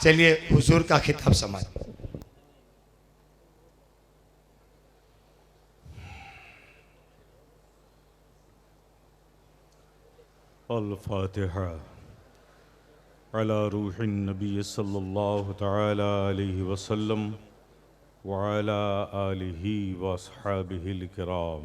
चलिए हुजूर का खिताब समाज। अल-फातिहा अला रूहिन नबी सल्लल्लाहु तआला अलैहि वसल्लम व अला आलिहि व अस्हाबिहिल किराम।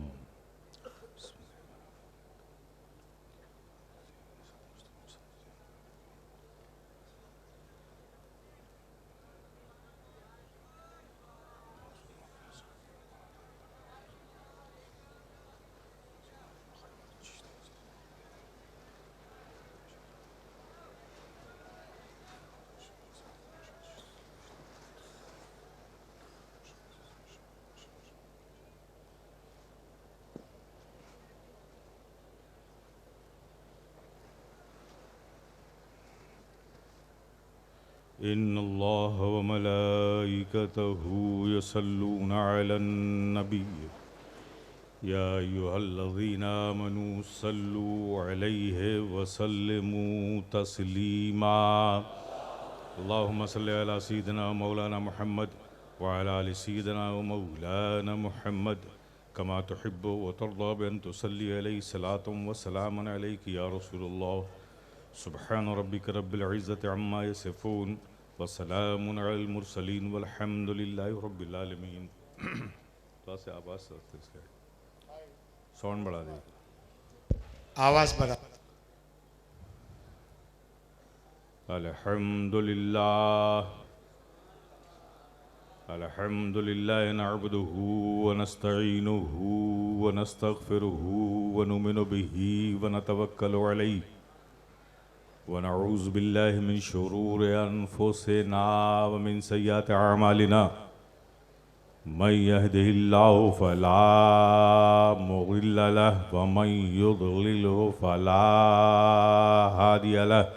इन्नल्लाह व मलाइकतहु यसल्लूना अलन नबी या अय्युहल्लज़ीना आमनू सल्लू अलैहि व सल्लिमू तस्लीमा। अल्लाहुम्मा सल्लि अला सय्यिदिना मौलाना मुहम्मद व अला आलि सय्यिदिना व मौलाना मुहम्मद कमा तुहिब्बु व तर्दा बिअन तुसल्ली अलैहि सलातुम व सलामुन अलैका या रसूलल्लाह। सुब्हान रब्बिक रब्बिल इज़्ज़ति अम्मा यसिफून व सलामुन अलल मुरसलीन वल्हम्दुलिल्लाहि रब्बिल आलमीन। थोड़ा सा आवाज़ से साउंड बढ़ा दे। आवाज बढ़ा। अल्हम्दुलिल्लाह अल्हम्दुलिल्लाह नअब्दुहु व नस्तईनुहु व नस्तगफिरुहु व नुमिनु बिही व नतवक्कलु अलैहि व नऊज़ु बिल्लाहि मिन शुरूरि अनफुसिना व मिन सय्यिआति अअमालिना मन यहदिहिल्लाहु फला मुदिल्ल लहु व मन युद्लिलहु फला हादिय लहु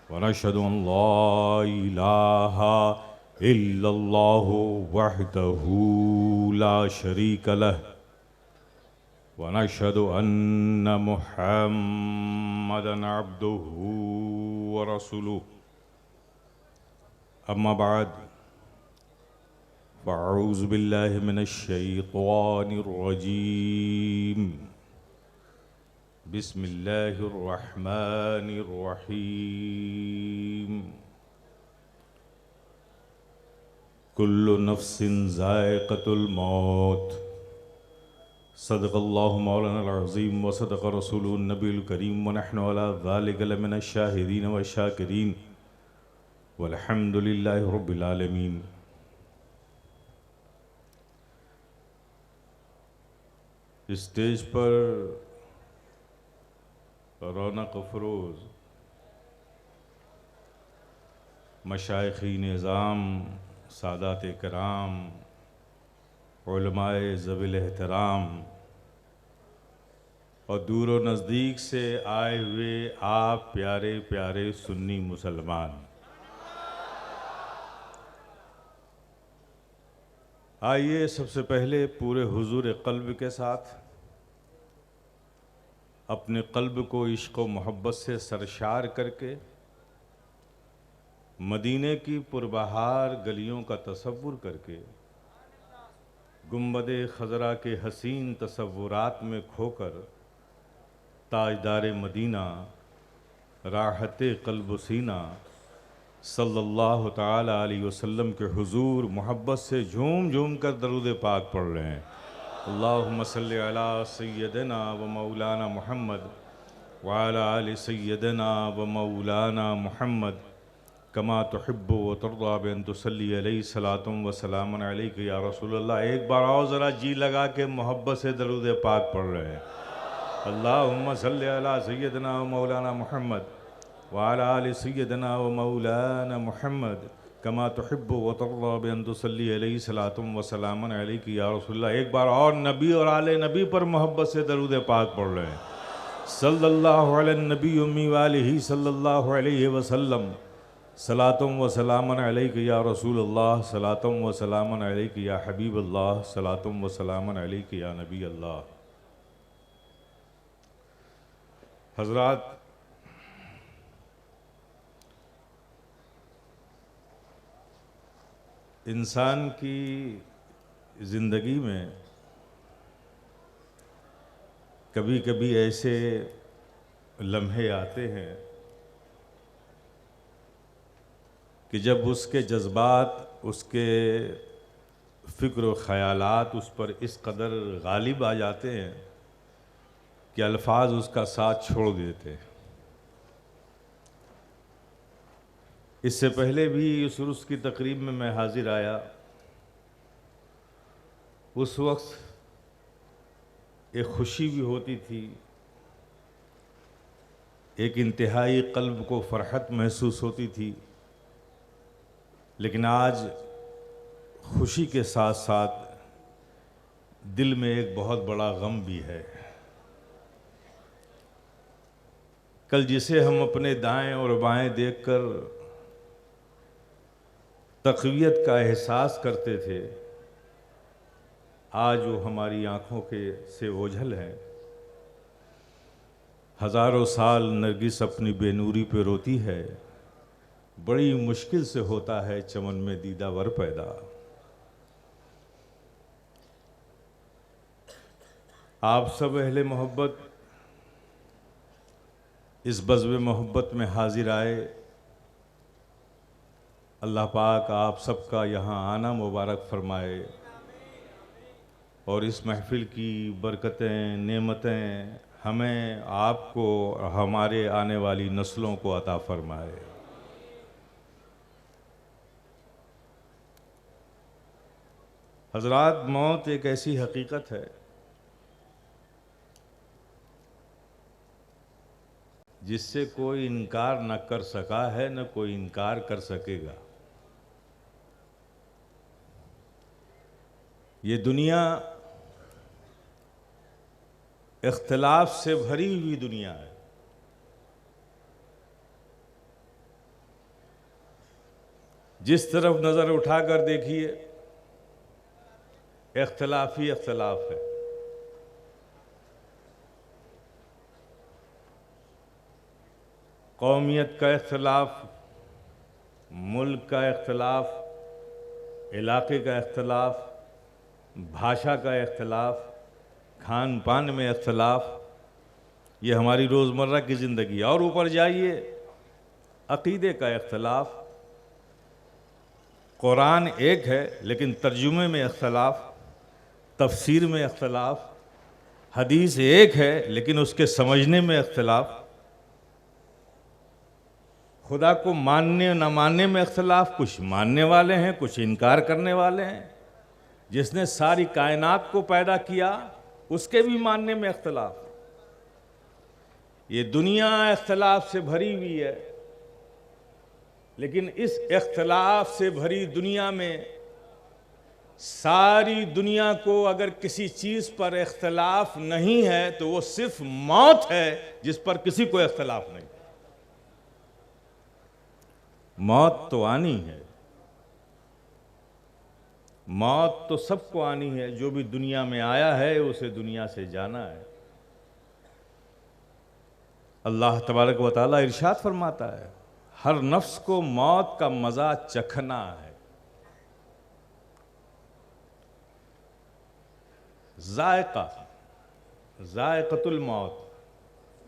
व नशहदु अन ला इलाहा इल्लल्लाहु वहदहु ला शरीक लहु व नशहदु अन्न मुहम्मदन अब्दुहु व रसूलुहु। अम्मा बाद फ़अऊज़ु बिल्लाहि मिनश शैतानिर रजीम। बिस्मिल्लाहिर रहमानिर रहीम। कुल्लु नफ्सिन ज़ाइक़तुल मौत। सदक़ल्लाहु मौलाना अज़ीम व सदक़ रसूलुहुन नबीयुल करीम व नहनु अला ज़ालिका लमिनश शाहिदीन व शाकिरीन वल्हम्दुलिल्लाहि रब्बिल आलमीन। स्टेज पर रौनक अफरोज़ मशाइख़ निज़ाम, सादात कराम, उलमाए ज़विल एहतराम और दूर व नज़दीक से आए हुए आप प्यारे प्यारे सुन्नी मुसलमान, आइए सबसे पहले पूरे हुजूर क़ल्ब के साथ अपने क़ल्ब को इश्क़ व मोहब्बत से सरशार करके मदीने की पुरबहार गलियों का तसव्वुर करके गुंबद खज़रा के हसीन तसव्वुरात में खोकर ताजदार मदीना राहत क़ल्ब सीना सल्लल्लाहु ताला अलैहि वसल्लम के हुजूर मोहब्बत से झूम झूम कर दरूद पाक पढ़ रहे हैं। अल्लाहुम्मा सल्लि अला सय्यदिना व मौलाना मुहम्मद व अला आलि सय्यदिना व मौलाना मुहम्मद कमा तुहिब्बु व तर्दा बिअन तुसल्ली अलैहि सलातुम व सलामुन अलैका या रसूलल्लाह। एक बार और ज़रा जी लगा के मोहब्बत से दरूद पाक पढ़ रहे हैं। अल्लाहुम्मा सल्लि अला सय्यदिना व मौलाना मुहम्मद व अला आलि सय्यदिना व मौलाना मुहम्मद कमा तुहिब्बु व तर्दा बिअन तुसल्ली अलैहि सलातुम व सलामुन अलैका या रसूलल्लाह। एक बार और नबी और आले नबी पर मोहब्बत से दरूद पाक पढ़ रहे हैं। सल्लल्लाहु अलैहि नबी उम्मी वालिही सल्लल्लाहु अलैहि वसल्लम। सलातुम व सलामुन अलैका या रसूलल्लाह, सलातुम व सलामुन अलैका या हबीबल्लाह, सलातुम व सलामुन अलैका या नबी अल्लाह। हज़रात, इंसान की ज़िंदगी में कभी कभी ऐसे लम्हे आते हैं कि जब उसके जज्बात, उसके फ़िक्र व ख़यालात उस पर इस कदर गालिब आ जाते हैं कि अल्फाज उसका साथ छोड़ देते हैं। इससे पहले भी उस उर्स की तकरीब में मैं हाजिर आया। उस वक्त एक खुशी भी होती थी, एक इंतहाई क़ल्ब को फ़रहत महसूस होती थी, लेकिन आज खुशी के साथ साथ दिल में एक बहुत बड़ा गम भी है। कल जिसे हम अपने दाएं और बाएं देखकर तक़वियत का एहसास करते थे, आज वो हमारी आँखों के से ओझल हैं। हज़ारों साल नरगिस अपनी बेनूरी पे रोती है, बड़ी मुश्किल से होता है चमन में दीदावर पैदा। आप सब अहले मोहब्बत इस बज़्व मोहब्बत में हाजिर आए। अल्लाह पाक आप सबका यहाँ आना मुबारक फ़रमाए और इस महफ़िल की बरकतें, नेमतें हमें, आपको और हमारे आने वाली नस्लों को अता फ़रमाए। हज़रात, मौत एक ऐसी हकीकत है जिससे कोई इनकार न कर सका है, न कोई इनकार कर सकेगा। ये दुनिया इख्तिलाफ से भरी हुई दुनिया है। जिस तरफ नज़र उठाकर देखिए, इख्तिलाफ ही इख्तिलाफ है। कौमियत का इख्तिलाफ, मुल्क का इख्तिलाफ, इलाके का इख्तिलाफ, भाषा का इख्तिलाफ, खान पान में इख्तिलाफ, ये हमारी रोज़मर्रा की ज़िंदगी। और ऊपर जाइए, अक़ीदे का इख्तिलाफ। कुरान एक है लेकिन तर्जुमे में इख्तिलाफ, तफसीर में इख्तिलाफ। हदीस एक है लेकिन उसके समझने में इख्तिलाफ। खुदा को मानने न मानने में इख्तिलाफ। कुछ मानने वाले हैं, कुछ इनकार करने वाले हैं। जिसने सारी कायनात को पैदा किया उसके भी मानने में इख्तिलाफ। ये दुनिया इख्तिलाफ से भरी हुई है, लेकिन इस इख्तिलाफ से भरी दुनिया में सारी दुनिया को अगर किसी चीज़ पर इख्तिलाफ नहीं है तो वो सिर्फ मौत है जिस पर किसी को इख्तिलाफ नहीं। मौत तो आनी है, मौत तो सबको आनी है। जो भी दुनिया में आया है उसे दुनिया से जाना है। अल्लाह तबारक व तआला इरशाद फरमाता है, हर नफ्स को मौत का मज़ा चखना है। जायका, जायक़तुल मौत,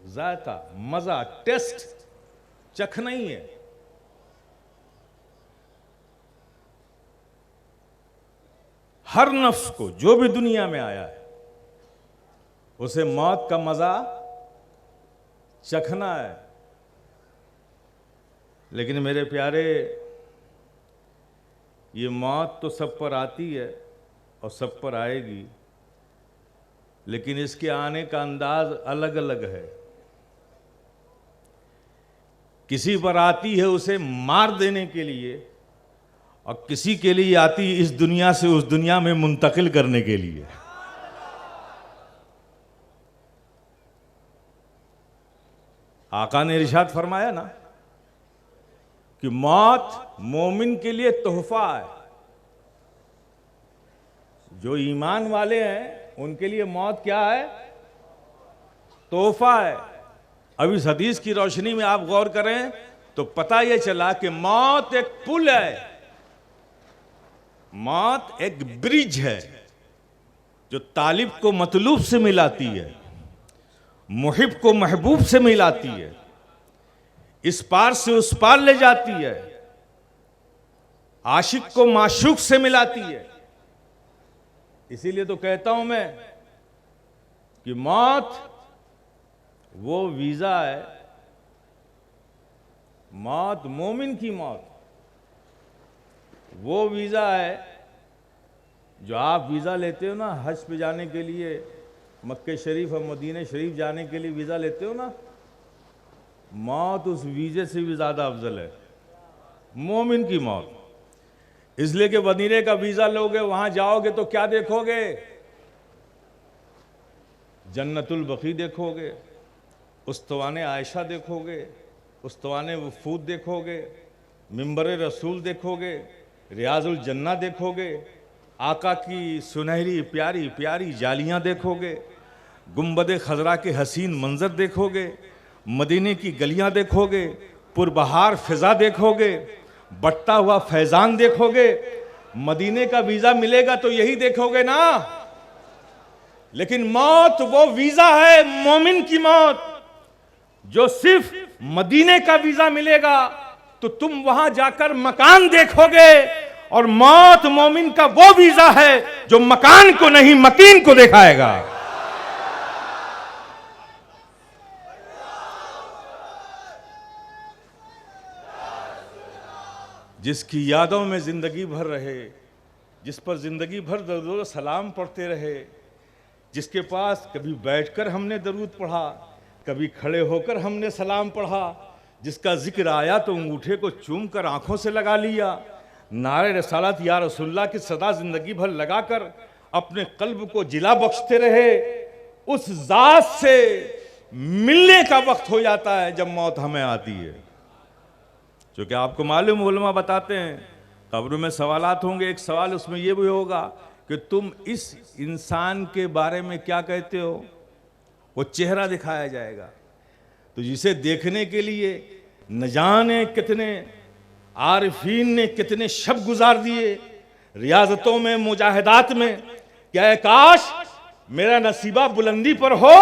जायका, मज़ा, टेस्ट चखना ही है। हर नफ्स को, जो भी दुनिया में आया है, उसे मौत का मज़ा चखना है। लेकिन मेरे प्यारे, ये मौत तो सब पर आती है और सब पर आएगी, लेकिन इसके आने का अंदाज अलग अलग है। किसी पर आती है उसे मार देने के लिए, और किसी के लिए आती इस दुनिया से उस दुनिया में मुंतकिल करने के लिए। आका ने इरशाद फरमाया ना कि मौत मोमिन के लिए तोहफा है। जो ईमान वाले हैं उनके लिए मौत क्या है? तोहफा है। अब इस हदीस की रोशनी में आप गौर करें तो पता यह चला कि मौत एक पुल है। मौत एक ब्रिज है जो तालिब को मतलूब से मिलाती है, मुहिब को महबूब से मिलाती है, इस पार से उस पार ले जाती है, आशिक को माशूक से मिलाती है। इसीलिए तो कहता हूं मैं कि मौत वो वीजा है, मौत मोमिन की मौत वो वीजा है जो आप वीजा लेते हो ना हज पे जाने के लिए, मक्के शरीफ और मदीने शरीफ जाने के लिए वीजा लेते हो ना, मौत उस वीजे से भी ज्यादा अफजल है, मोमिन की मौत। इसलिए कि मदीने का वीजा लोगे, वहां जाओगे तो क्या देखोगे? जन्नतुल बकी देखोगे, उस्तवाने आयशा देखोगे, उस्तवाने वफूद देखोगे, मिंबर रसूल देखोगे, रियाजुल जन्ना देखोगे, आका की सुनहरी प्यारी प्यारी जालियां देखोगे, गुंबद खजरा के हसीन मंजर देखोगे, मदीने की गलियां देखोगे, पुरबहार फिजा देखोगे, बटता हुआ फैजान देखोगे। मदीने का वीजा मिलेगा तो यही देखोगे ना। लेकिन मौत वो वीजा है, मोमिन की मौत, जो सिर्फ मदीने का वीजा मिलेगा तो तुम वहां जाकर मकान देखोगे, और मौत मोमिन का वो वीजा है जो मकान को नहीं मकीन को दिखाएगा। जिसकी यादों में जिंदगी भर रहे, जिस पर जिंदगी भर दरूद सलाम पढ़ते रहे, जिसके पास कभी बैठकर हमने दरूद पढ़ा, कभी खड़े होकर हमने सलाम पढ़ा, जिसका जिक्र आया तो अंगूठे को चूम कर आंखों से लगा लिया, नारे रसालत या रसूलुल्लाह की सदा जिंदगी भर लगाकर अपने कल्ब को जिला बख्शते रहे, उस जात से मिलने का वक्त हो जाता है जब मौत हमें आती है। क्योंकि आपको मालूम, उलमा बताते हैं कब्र में सवालात होंगे। एक सवाल उसमें यह भी होगा कि तुम इस इंसान के बारे में क्या कहते हो, वो चेहरा दिखाया जाएगा। तो जिसे देखने के लिए न जाने कितने आरिफीन ने कितने शब गुजार दिए रियाजतों में, मुजाहिदात में, क्या काश मेरा नसीबा बुलंदी पर हो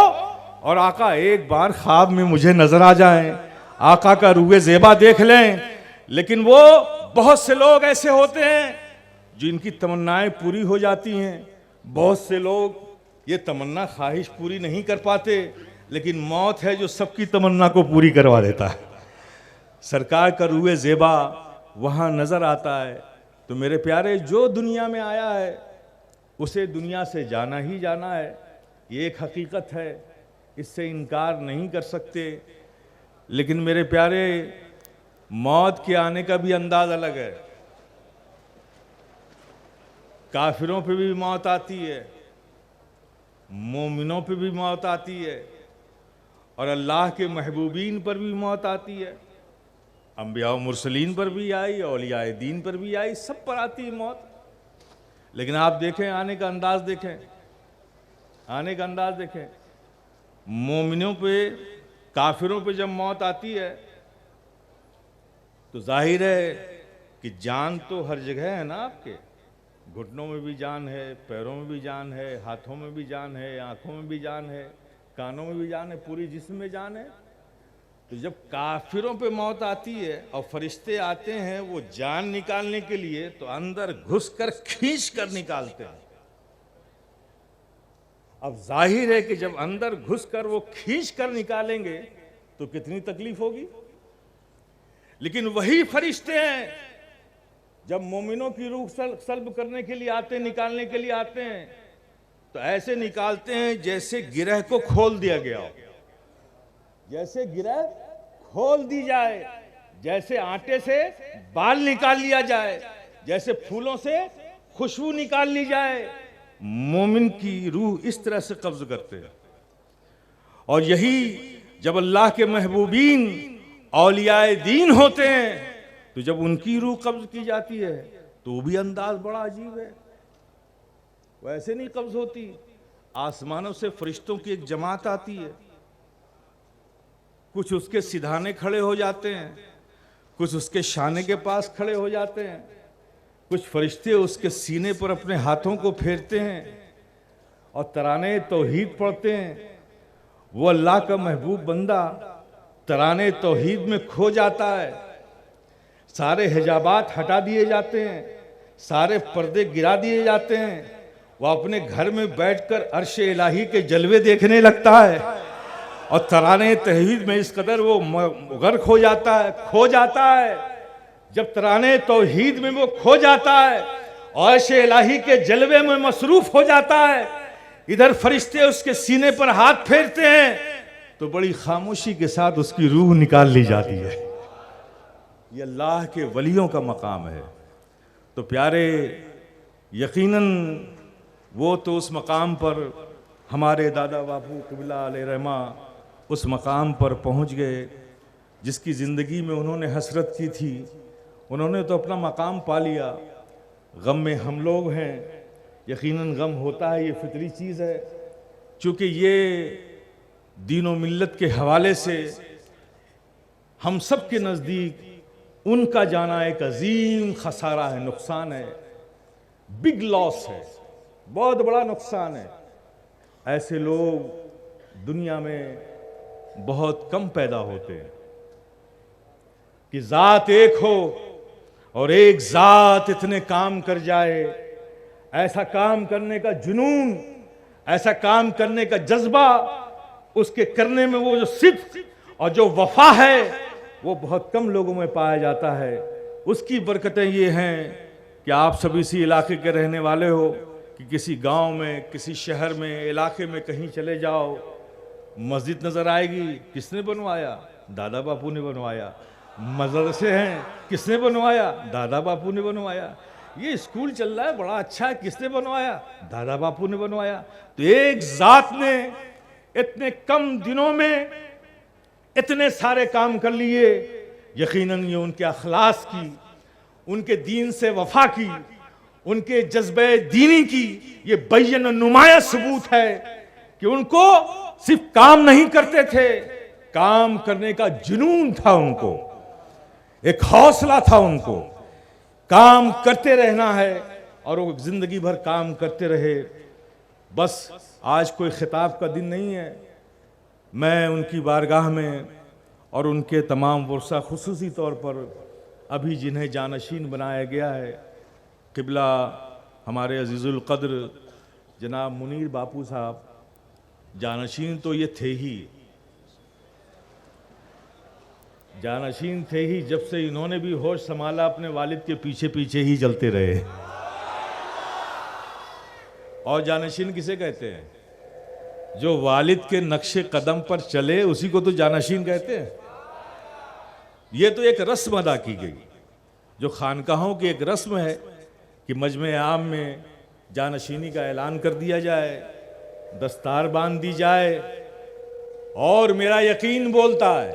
और आका एक बार ख्वाब में मुझे नजर आ जाए, आका का रूए ज़ेबा देख लें। लेकिन वो बहुत से लोग ऐसे होते हैं जिनकी तमन्नाएं पूरी हो जाती हैं, बहुत से लोग ये तमन्ना ख्वाहिश पूरी नहीं कर पाते, लेकिन मौत है जो सबकी तमन्ना को पूरी करवा देता है। सरकार का रूए ज़ेबा वहाँ नज़र आता है। तो मेरे प्यारे, जो दुनिया में आया है उसे दुनिया से जाना ही जाना है, ये एक हकीकत है, इससे इनकार नहीं कर सकते। लेकिन मेरे प्यारे, मौत के आने का भी अंदाज अलग है। काफिरों पे भी मौत आती है, मोमिनों पे भी मौत आती है, और अल्लाह के महबूबीन पर भी मौत आती है। अंबिया और मुरसलीन पर भी आई, औलियाए दीन पर भी आई, सब पर आती है मौत। लेकिन आप देखें, आने का अंदाज देखें, आने का अंदाज देखें। मोमिनों पे, काफिरों पे जब मौत आती है तो जाहिर है कि जान तो हर जगह है ना। आपके घुटनों में भी जान है, पैरों में भी जान है, हाथों में भी जान है, आंखों में भी जान है, कानों में भी जान है, पूरी जिस्म में जान है। तो जब काफिरों पे मौत आती है और फरिश्ते आते हैं वो जान निकालने के लिए, तो अंदर घुसकर खींच कर निकालते हैं। अब जाहिर है कि जब अंदर घुसकर वो खींच कर निकालेंगे तो कितनी तकलीफ होगी। लेकिन वही फरिश्ते हैं जब मोमिनों की रूह सल्ब करने के लिए आते हैं, निकालने के लिए आते हैं, तो ऐसे निकालते हैं जैसे गिरह को खोल दिया गया हो, जैसे गिरह खोल दी जाए, जैसे आटे से बाल निकाल लिया जाए, जैसे फूलों से खुशबू निकाल ली जाए। मोमिन की रूह इस तरह से कब्ज करते हैं। और यही जब अल्लाह के महबूबीन औलियाए दीन होते हैं, तो जब उनकी रूह कब्ज की जाती है तो वो भी अंदाज बड़ा अजीब है। वैसे नहीं कब्ज होती, आसमानों से फरिश्तों की एक जमात आती है, कुछ उसके सिधाने खड़े हो जाते हैं, कुछ उसके शाने के पास खड़े हो जाते हैं, कुछ फरिश्ते उसके सीने पर अपने हाथों को फेरते हैं और तराने तौहीद पढ़ते हैं। वो अल्लाह का महबूब बंदा तराने तौहीद में खो जाता है। सारे हिजाबात हटा दिए जाते हैं, सारे पर्दे गिरा दिए जाते हैं। वो अपने घर में बैठकर अर्श इलाही के जलवे देखने लगता है और तराने तौहीद में इस कदर वो गर्क हो जाता है, खो जाता है। जब तराने तौहीद में वो खो जाता है और अर्श इलाही के जलवे में मसरूफ हो जाता है, इधर फरिश्ते उसके सीने पर हाथ फेरते हैं तो बड़ी खामोशी के साथ उसकी रूह निकाल ली जाती है। ये अल्लाह के वलियों का मकाम है। तो प्यारे, यकीनन वो तो उस मकाम पर हमारे दादा बापू क़िबला अलैहि रहमा उस मकाम पर पहुंच गए जिसकी ज़िंदगी में उन्होंने हसरत की थी। उन्होंने तो अपना मकाम पा लिया। गम में हम लोग हैं, यकीनन गम होता है, ये फितरी चीज़ है। चूँकि ये दीन व मिल्लत के हवाले से हम सब के नज़दीक उनका जाना एक अजीम खसारा है, नुकसान है, बिग लॉस है, बहुत बड़ा नुकसान है। ऐसे लोग दुनिया में बहुत कम पैदा होते हैं कि ज़ात एक हो और एक ज़ात इतने काम कर जाए। ऐसा काम करने का जुनून, ऐसा काम करने का जज्बा, उसके करने में वो जो सिद्क़ और जो वफा है वो बहुत कम लोगों में पाया जाता है। उसकी बरकतें ये हैं कि आप सब इसी इलाके के रहने वाले हो कि किसी गांव में, किसी शहर में, इलाके में कहीं चले जाओ, मस्जिद नज़र आएगी, किसने बनवाया? दादा बापू ने बनवाया। मदरसे हैं, किसने बनवाया? दादा बापू ने बनवाया। ये स्कूल चल रहा है, बड़ा अच्छा है, किसने बनवाया? दादा बापू ने बनवाया। तो एक ज़ात ने इतने कम दिनों में इतने सारे काम कर लिए। यकीनन ये उनके अखलास की, उनके दीन से वफा की, उनके जज्बे दीनी की ये बैन नुमाया सबूत है कि उनको सिर्फ काम नहीं करते थे, काम करने का जुनून था उनको, एक हौसला था उनको। काम करते रहना है और वो जिंदगी भर काम करते रहे। बस आज कोई खिताब का दिन नहीं है। मैं उनकी बारगाह में और उनके तमाम वर्सा खुसूसी तौर पर अभी जिन्हें जानशीन बनाया गया है, क़िबला हमारे अजीज़ुल क़द्र जनाब मुनीर बापू साहब, जानशीन तो ये थे ही, जानशीन थे ही। जब से इन्होंने भी होश संभाला अपने वालिद के पीछे पीछे ही चलते रहे। और जानशीन किसे कहते हैं? जो वालिद के नक्शे कदम पर चले उसी को तो जानशीन कहते हैं। ये तो एक रस्म अदा की गई, जो खानकाहों की एक रस्म है कि मजमे आम में जानशीनी का ऐलान कर दिया जाए, दस्तार बांध दी जाए। और मेरा यकीन बोलता है,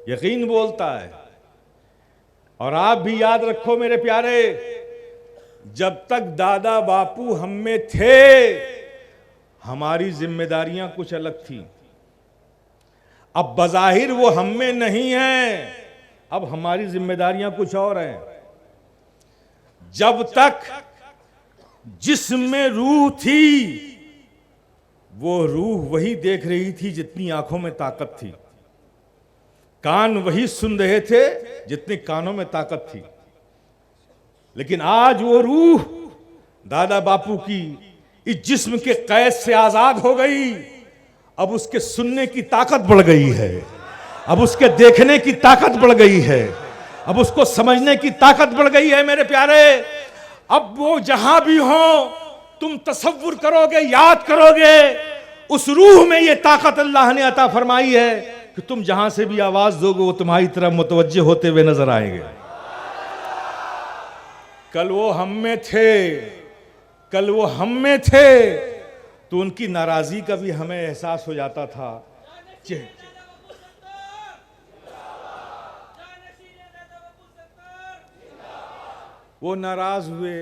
यकीन बोलता है, और आप भी याद रखो मेरे प्यारे, जब तक दादा बापू हम में थे हमारी जिम्मेदारियां कुछ अलग थी। अब बज़ाहिर वो हम में नहीं है, अब हमारी जिम्मेदारियां कुछ और हैं। जब तक जिसमें रूह थी वो रूह वही देख रही थी जितनी आंखों में ताकत थी, कान वही सुन रहे थे जितनी कानों में ताकत थी। लेकिन आज वो रूह दादा बापू की इस जिस्म के कैद से आजाद हो गई। अब उसके सुनने की ताकत बढ़ गई है, अब उसके देखने की ताकत बढ़ गई है, अब उसको समझने की ताकत बढ़ गई है मेरे प्यारे। अब वो जहां भी हो तुम तसव्वुर करोगे, याद करोगे, उस रूह में ये ताकत अल्लाह ने अता फरमाई है कि तुम जहां से भी आवाज दोगे वो तुम्हारी तरफ मुतवज्जे होते हुए नजर आएंगे। कल वो हम में थे, कल वो हम में थे तो उनकी नाराजगी का भी हमें एहसास हो जाता था। वो नाराज हुए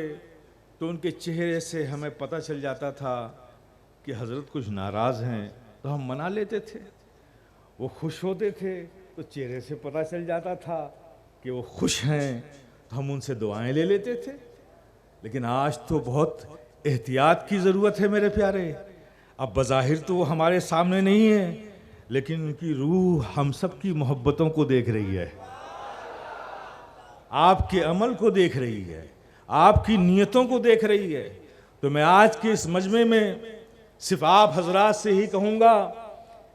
तो उनके चेहरे से हमें पता चल जाता था कि हजरत कुछ नाराज हैं, तो हम मना लेते थे। वो खुश होते थे तो चेहरे से पता चल जाता था कि वो खुश हैं, तो हम उनसे दुआएं ले लेते थे, लेकिन आज तो बहुत एहतियात की ज़रूरत है मेरे प्यारे। अब बज़ाहिर तो वो हमारे सामने नहीं है, लेकिन उनकी रूह हम सब की मोहब्बतों को देख रही है, आपके अमल को देख रही है, आपकी नीयतों को देख रही है। तो मैं आज के इस मजमे में सिर्फ आप हजरात से ही कहूँगा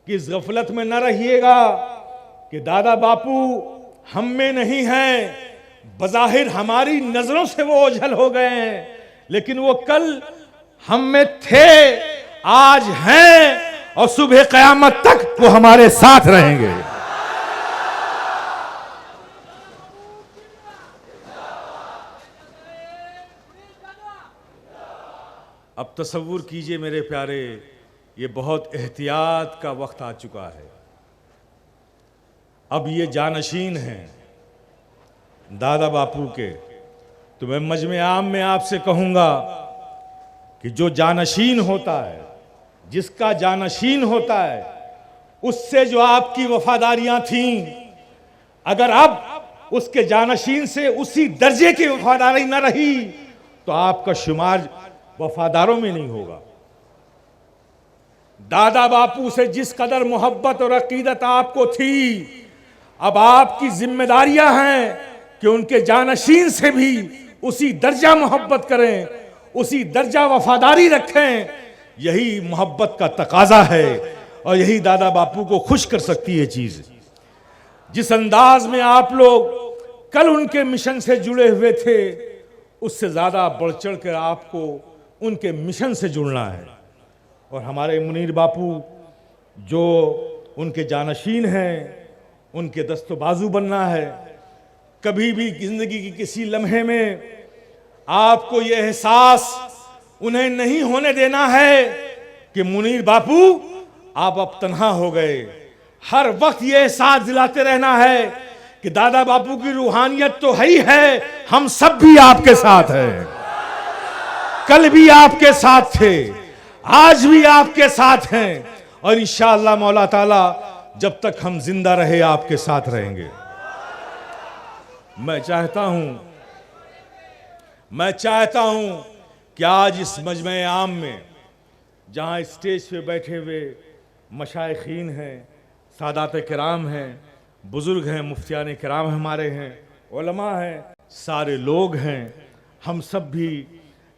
कि इस गफलत में न रहिएगा कि दादा बापू हम में नहीं हैं, बज़ाहिर हमारी नजरों से वो ओझल हो गए हैं, लेकिन वो कल हम में थे, आज हैं और सुबह क़यामत तक वो हमारे साथ रहेंगे। अब तसव्वुर कीजिए मेरे प्यारे, ये बहुत एहतियात का वक्त आ चुका है। अब ये जानशीन हैं दादा बापू के, तो मैं मजमे आम में आपसे कहूँगा कि जो जानशीन होता है, जिसका जानशीन होता है, उससे जो आपकी वफादारियां थीं, अगर अब उसके जानशीन से उसी दर्जे की वफादारी न रही तो आपका शुमार वफादारों में नहीं होगा। दादा बापू से जिस कदर मोहब्बत और अकीदत आपको थी, अब आपकी जिम्मेदारियां हैं कि उनके जानशीन से भी उसी दर्जा मोहब्बत करें, उसी दर्जा वफादारी रखें। यही मोहब्बत का तकाजा है और यही दादा बापू को खुश कर सकती है चीज। जिस अंदाज में आप लोग कल उनके मिशन से जुड़े हुए थे, उससे ज्यादा बढ़ चढ़ कर आपको उनके मिशन से जुड़ना है। और हमारे मुनीर बापू जो उनके जानशीन हैं, उनके दस्तो बाजू बनना है। कभी भी जिंदगी की किसी लम्हे में आपको यह एहसास उन्हें नहीं होने देना है कि मुनीर बापू आप अब तन्हा हो गए। हर वक्त ये एहसास दिलाते रहना है कि दादा बापू की रूहानियत तो है ही है, हम सब भी आपके साथ हैं। कल भी आपके साथ थे, आज भी आपके साथ हैं और इंशाअल्लाह मौला ताला जब तक हम जिंदा रहे आपके साथ रहेंगे। मैं चाहता हूं कि आज इस मजमे आम में जहां स्टेज पे बैठे हुए मशाइखीन हैं, सादात किराम हैं, बुजुर्ग हैं, मुफ्तियान किराम हमारे हैं, उलमा हैं, सारे लोग हैं, हम सब भी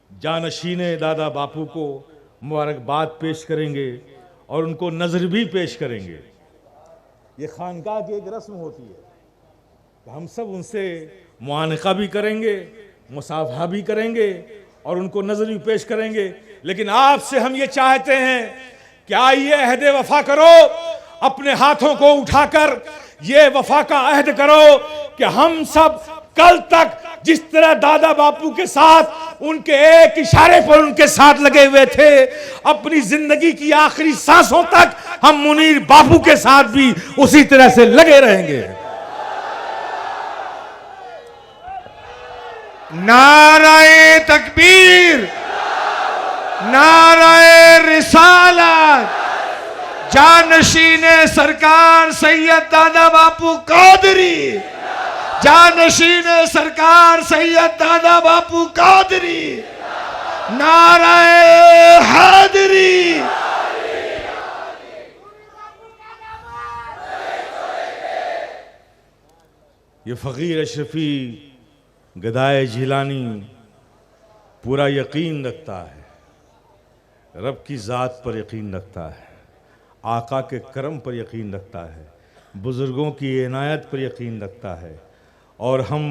जानशीने दादा बापू को मुबारकबाद पेश करेंगे और उनको नज़र भी पेश करेंगे। ये खानकाह की एक रस्म होती है, तो हम सब उनसे मुआनका भी करेंगे, मुसाफहा भी करेंगे और उनको नज़र भी पेश करेंगे। लेकिन आपसे हम ये चाहते हैं कि आइए अहद वफा करो, अपने हाथों को उठाकर ये वफा का अहद करो कि हम सब कल तक जिस तरह दादा बापू के साथ उनके एक इशारे पर उनके साथ लगे हुए थे, अपनी जिंदगी की आखिरी सांसों तक हम मुनीर बापू के साथ भी उसी तरह से लगे रहेंगे। नाराए तकबीर, नाराए रिसालत, जानशीने सरकार सैयद दादा बापू कादरी, जानशीने सरकार सैयद दादा बापू कादरी, नाराए हादरी। ये फ़कीर अशरफी गदाए जिलानी पूरा यकीन रखता है, रब की ज़ात पर यकीन रखता है, आका के करम पर यकीन रखता है, बुज़ुर्गों की इनायत पर यकीन रखता है और हम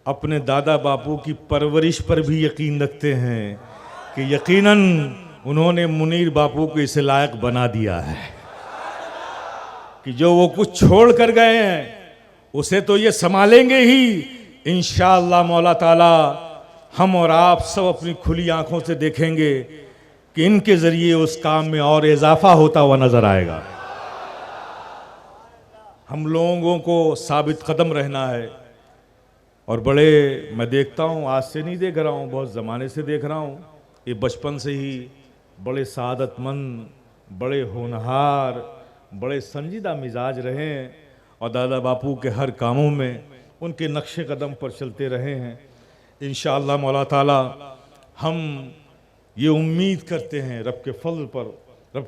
अपने दादा बापू की परवरिश पर भी यकीन रखते हैं कि यकीनन उन्होंने मुनीर बापू को इसे लायक बना दिया है कि जो वो कुछ छोड़ कर गए हैं उसे तो ये संभालेंगे ही इंशाअल्लाह मौला ताला। हम और आप सब अपनी खुली आंखों से देखेंगे कि इनके ज़रिए उस काम में और इजाफा होता हुआ नज़र आएगा। हम लोगों को साबित कदम रहना है और बड़े, मैं देखता हूँ, आज से नहीं देख रहा हूँ, बहुत ज़माने से देख रहा हूँ, ये बचपन से ही बड़े सादतमंद, बड़े होनहार, बड़े संजीदा मिजाज रहे हैं और दादा बापू के हर कामों में उनके नक्शे कदम पर चलते रहे हैं। इंशाअल्लाह मौला ताला हम ये उम्मीद करते हैं रब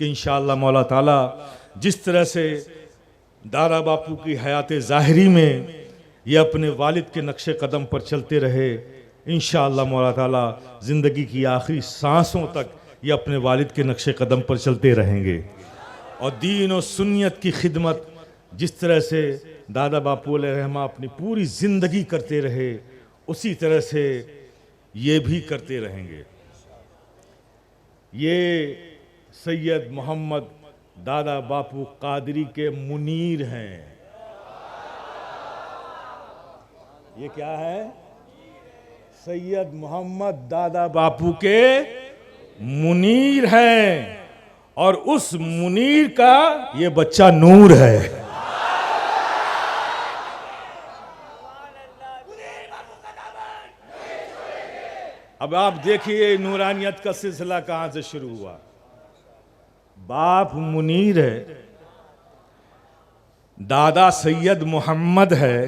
कि इंशाअल्लाह मौला ताला जिस तरह से दादा बापू की हयात ज़ाहिरी में ये अपने वालिद के नक्शे कदम पर चलते रहे, इंशाअल्लाह मौला ताला ज़िंदगी की आखिरी सांसों तक ये अपने वालिद के नक्शे कदम पर चलते रहेंगे। और दीन और सुन्नियत की खिदमत जिस तरह से दादा बापू रहमा अपनी पूरी ज़िंदगी करते रहे, उसी तरह से ये भी करते रहेंगे। ये सैयद मोहम्मद दादा बापू कादरी के मुनीर हैं। ये क्या है? सैयद मोहम्मद दादा बापू के मुनीर हैं, और उस मुनीर का ये बच्चा नूर है। अब आप देखिए नूरानियत का सिलसिला कहां से शुरू हुआ। बाप मुनीर है, दादा सैयद मोहम्मद है,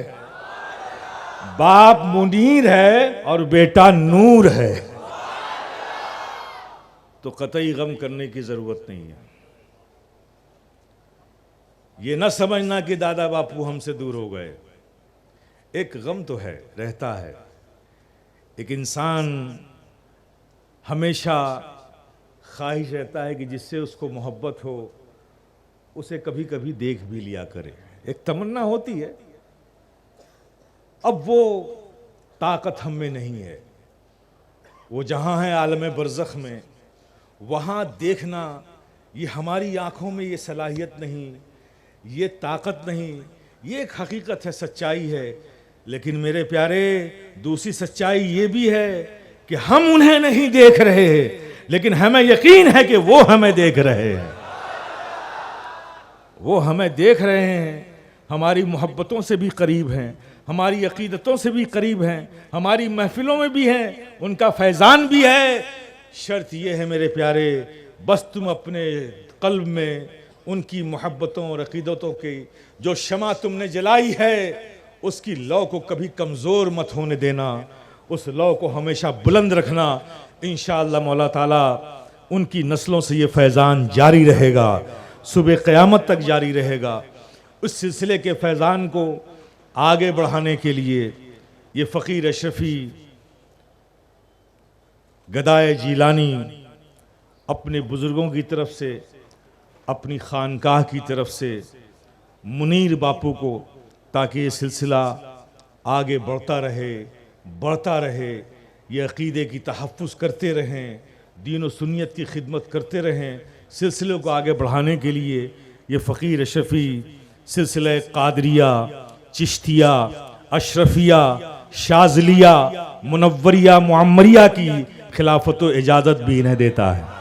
बाप मुनीर है और बेटा नूर है। तो कतई गम करने की जरूरत नहीं है। ये न समझना कि दादा बापू हमसे दूर हो गए। एक गम तो है, रहता है। एक इंसान हमेशा ख्वाहिश रहता है कि जिससे उसको मोहब्बत हो उसे कभी कभी देख भी लिया करे। एक तमन्ना होती है। अब वो ताकत हम में नहीं है। वो जहाँ है आलम बरज़ख में, वहाँ देखना ये हमारी आँखों में ये सलाहियत नहीं, ये ताकत नहीं, ये एक हकीकत है, सच्चाई है। लेकिन मेरे प्यारे, दूसरी सच्चाई ये भी है कि हम उन्हें नहीं देख रहे हैं, लेकिन हमें यकीन है कि वो हमें देख रहे हैं। वो हमें देख रहे हैं, हमारी मोहब्बतों से भी करीब हैं, हमारी अकीदतों से भी करीब हैं, हमारी महफिलों में भी हैं, उनका फैज़ान भी है। शर्त यह है मेरे प्यारे, बस तुम अपने कल्ब में उनकी मोहब्बतों और अकीदतों की जो शमा तुमने जलाई है, उसकी लौ को कभी कमज़ोर मत होने देना, उस लौ को हमेशा बुलंद रखना। इंशाअल्लाह मौला ताला उनकी नस्लों से ये फैज़ान जारी रहेगा, सुबह क़यामत तक जारी रहेगा। उस सिलसिले के फैज़ान को आगे बढ़ाने के लिए ये फ़कीर अशरफ़ी गदाए जीलानी अपने बुज़ुर्गों की तरफ से, अपनी खानकाह की तरफ से मुनीर बापू को, ताकि ये सिलसिला आगे बढ़ता रहे, ये अक़ीदे की तहफ़्फ़ुज़ करते रहें, दीन और सुन्नियत की खिदमत करते रहें। सिलसिले को आगे बढ़ाने के लिए ये फ़कीर अशरफ़ी सिलसिला कादरिया, चिश्तिया, अशरफिया, शाज़लिया, मुनव्वरिया, मुअम्मरिया की खिलाफत व इजाज़त भी इन्हें देता है।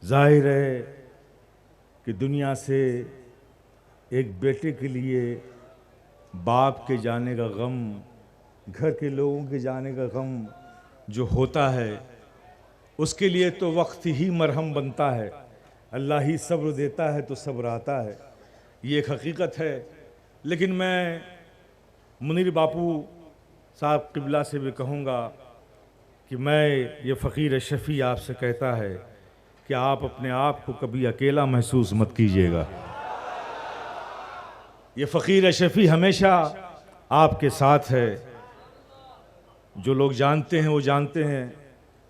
जाहिर है कि दुनिया से एक बेटे के लिए बाप के जाने का गम, घर के लोगों के जाने का गम जो होता है, उसके लिए तो वक्त ही मरहम बनता है। अल्लाह ही सब्र देता है तो सब्र आता है, ये एक हकीकत है। लेकिन मैं मुनीर बापू साहब क़िबला से भी कहूँगा कि मैं ये फ़कीर अशरफ़ी आपसे कहता है कि आप अपने आप को कभी अकेला महसूस मत कीजिएगा। ये फ़कीर अशरफ़ी हमेशा आपके साथ है। जो लोग जानते हैं वो जानते हैं,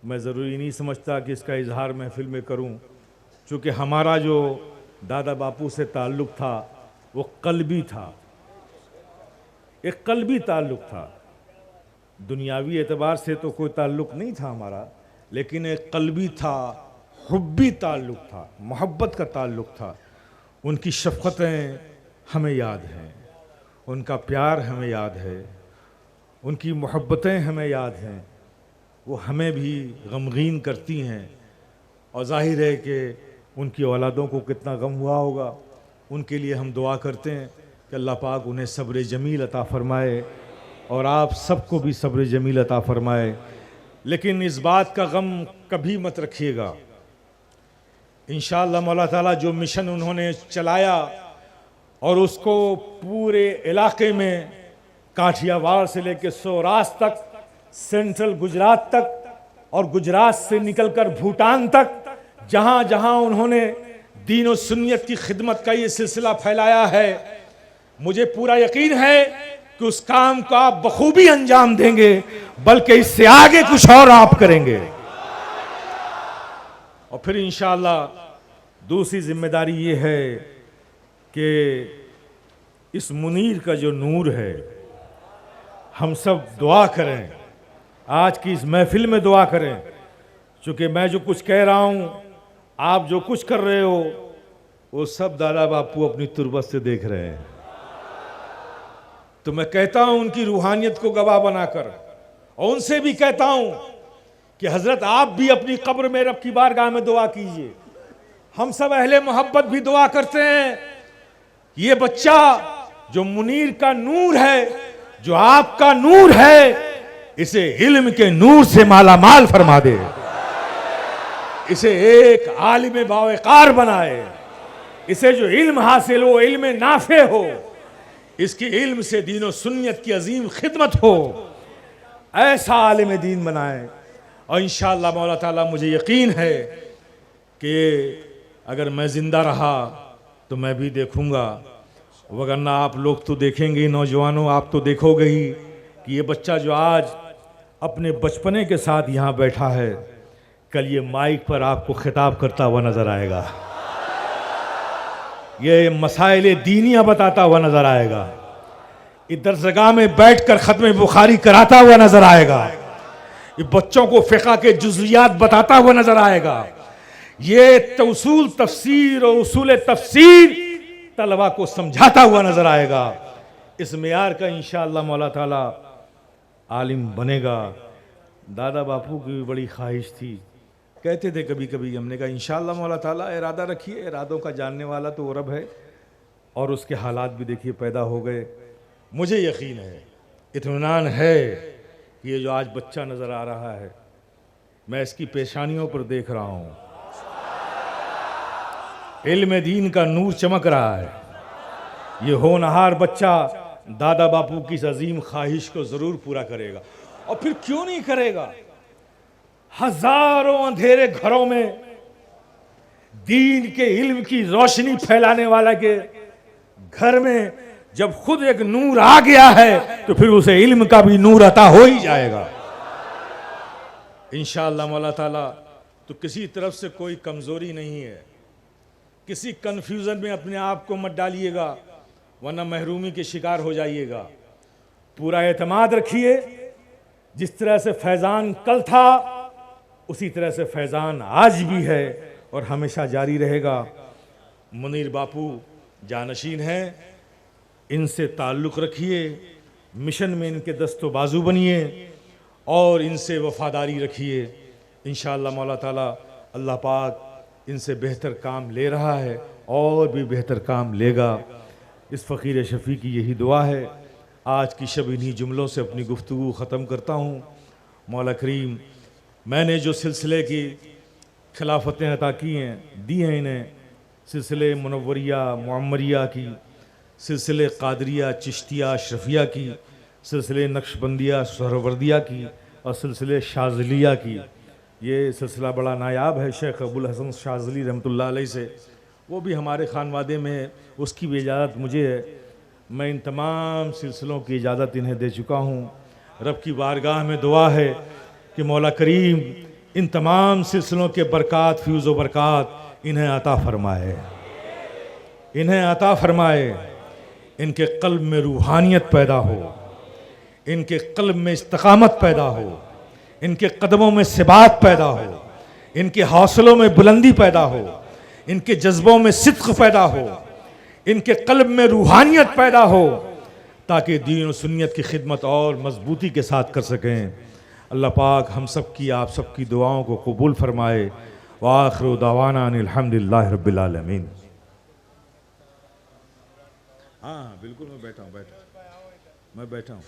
मैं ज़रूरी नहीं समझता कि इसका इजहार महफिल में करूं, चूँकि हमारा जो दादा बापू से ताल्लुक़ था वो क़ल्बी था, एक क़ल्बी ताल्लुक़ था। दुनियावी एतबार से तो कोई ताल्लुक़ नहीं था हमारा, लेकिन एक क़ल्बी था, हुब्बी ताल्लुक़ था, मोहब्बत का ताल्लुक़ था। उनकी शफ़क़तें हमें याद हैं, उनका प्यार हमें याद है, उनकी मोहब्बतें हमें याद हैं। वो हमें भी गमगीन करती हैं और ज़ाहिर है कि उनकी औलादों को कितना गम हुआ होगा। उनके लिए हम दुआ करते हैं कि अल्लाह पाक उन्हें सब्र जमील अता फ़रमाए और आप सबको भी सब्र जमील अता फ़रमाए। लेकिन इस बात का गम कभी मत रखिएगा, इंशाअल्लाह मौला ताला जो मिशन उन्होंने चलाया और उसको पूरे इलाके में काठियावाड़ से लेकर सौराष्ट्र तक, सेंट्रल गुजरात तक और गुजरात से निकलकर भूटान तक, जहाँ जहाँ उन्होंने दीन और सुन्नियत की खिदमत का ये सिलसिला फैलाया है, मुझे पूरा यकीन है कि उस काम को आप बखूबी अंजाम देंगे, बल्कि इससे आगे कुछ और आप करेंगे। और फिर इंशाअल्लाह दूसरी जिम्मेदारी ये है कि इस मुनीर का जो नूर है, हम सब दुआ करें, आज की इस महफिल में दुआ करें। चूँकि मैं जो कुछ कह रहा हूँ, आप जो कुछ कर रहे हो, वो सब दादा बापू अपनी तुरबत से देख रहे हैं। तो मैं कहता हूँ उनकी रूहानियत को गवाह बनाकर, और उनसे भी कहता हूँ कि हजरत आप भी अपनी कब्र में रब की बारगाह में दुआ कीजिए। हम सब अहले मोहब्बत भी दुआ करते हैं, ये बच्चा जो मुनीर का नूर है, जो आपका नूर है, इसे इल्म के नूर से माला माल फरमा दे, इसे एक आलिम बावकार बनाए, इसे जो इल्म हासिल हो, इल्म नाफे हो, इसकी इल्म से दीन और सुन्नियत की अजीम खिदमत हो, ऐसा आलिम दीन बनाए। और इंशाअल्लाह मौला ताला मुझे यकीन है कि अगर मैं ज़िंदा रहा तो मैं भी देखूंगा, वगरना आप लोग तो देखेंगे ही, नौजवानों आप तो देखोगे ही कि ये बच्चा जो आज अपने बचपने के साथ यहाँ बैठा है, कल ये माइक पर आपको खिताब करता हुआ नज़र आएगा, ये मसाइल दीनिया बताता हुआ नज़र आएगा, इधर जगह में बैठकर ख़त्म बुखारी कराता हुआ नज़र आएगा, ये बच्चों को फ़िक़्ह के जुज़ियात बताता हुआ नज़र आएगा, ये तौसूल तफसीर और उसूल तफसीर तलबा को समझाता हुआ नज़र आएगा। इस मेयार का इंशाअल्लाह मौला ताला आलिम बनेगा। दादा बापू की भी बड़ी ख्वाहिश थी, कहते थे कभी कभी, हमने कहा इंशाअल्लाह मौला ताला इरादा रखिए, इरादों का जानने वाला तो रब है, और उसके हालात भी देखिए पैदा हो गए। मुझे यकीन है, इत्मीनान है कि ये जो आज बच्चा नज़र आ रहा है, मैं इसकी पेशानियों पर देख रहा हूँ, इल्म दीन का नूर चमक रहा है। ये होनहार बच्चा दादा बापू की इस अजीम ख्वाहिश को ज़रूर पूरा करेगा। और फिर क्यों नहीं करेगा? हजारों अंधेरे घरों में दीन के इल्म की रोशनी फैलाने वाला के घर में जब खुद एक नूर आ गया है, तो फिर उसे इल्म का भी नूर अता हो ही जाएगा इंशाअल्लाह मौला ताला। तो किसी तरफ से कोई कमज़ोरी नहीं है, किसी कन्फ्यूज़न में अपने आप को मत डालिएगा, वरना महरूमी के शिकार हो जाइएगा। पूरा एतमाद रखिए, जिस तरह से फैज़ान कल था, उसी तरह से फैज़ान आज भी है और हमेशा जारी रहेगा। मुनीर बापू जानशीन हैं, इनसे ताल्लुक़ रखिए, मिशन में इनके दस्तो बाजू बनिए और इनसे वफ़ादारी रखिए। इंशाअल्लाह मौला ताला अल्लाह पाक इनसे बेहतर काम ले रहा है और भी बेहतर काम लेगा। इस फ़कीर शफ़ी की यही दुआ है। आज की शब इन्हीं जुमलों से अपनी गुफ्तगू ख़त्म करता हूँ। मौला करीम मैंने जो सिलसिले की खिलाफतें अता की हैं, दी हैं इन्हें, सिलसिले मुनव्वरिया मुअम्मरिया की, सिलसिले क़ादरिया चिश्तिया अशरफिया की, सिलसिले नक्शबंदिया सहरवर्दिया की और सिलसिले शाज़लिया की। ये सिलसिला बड़ा नायाब है शेख अबुल हसन शाज़ली रहमतुल्लाह अलैह से, वो भी हमारे खानवादे में है, उसकी भी इजाज़त मुझे है। मैं इन तमाम सिलसिलों की इजाज़त इन्हें दे चुका हूँ। रब की बारगाह में दुआ है कि मौला करीम इन तमाम सिलसिलों के बरक़ात फ़्यूज़ व बरक़ात इन्हें अता फ़रमाए, इन्हें अता फ़रमाए, इनके क़ल्ब में रूहानियत पैदा हो, इनके क़ल्ब में इस्तकामत पैदा हो, इनके कदमों में सिबात पैदा हो, इनके हौसलों में बुलंदी पैदा हो, इनके जज्बों में सिद्क़ पैदा हो, इनके क़ल्ब में रूहानियत पैदा हो, ताकि दीन और सुन्नियत की खिदमत और मजबूती के साथ कर सकें। अल्लाह पाक हम सब की, आप सब की दुआओं को कबूल फरमाए। व आखिरु दावाना अनिल हम्दुलिल्लाहि रब्बिल आलमीन। हाँ बिल्कुल, मैं बैठा हूँ।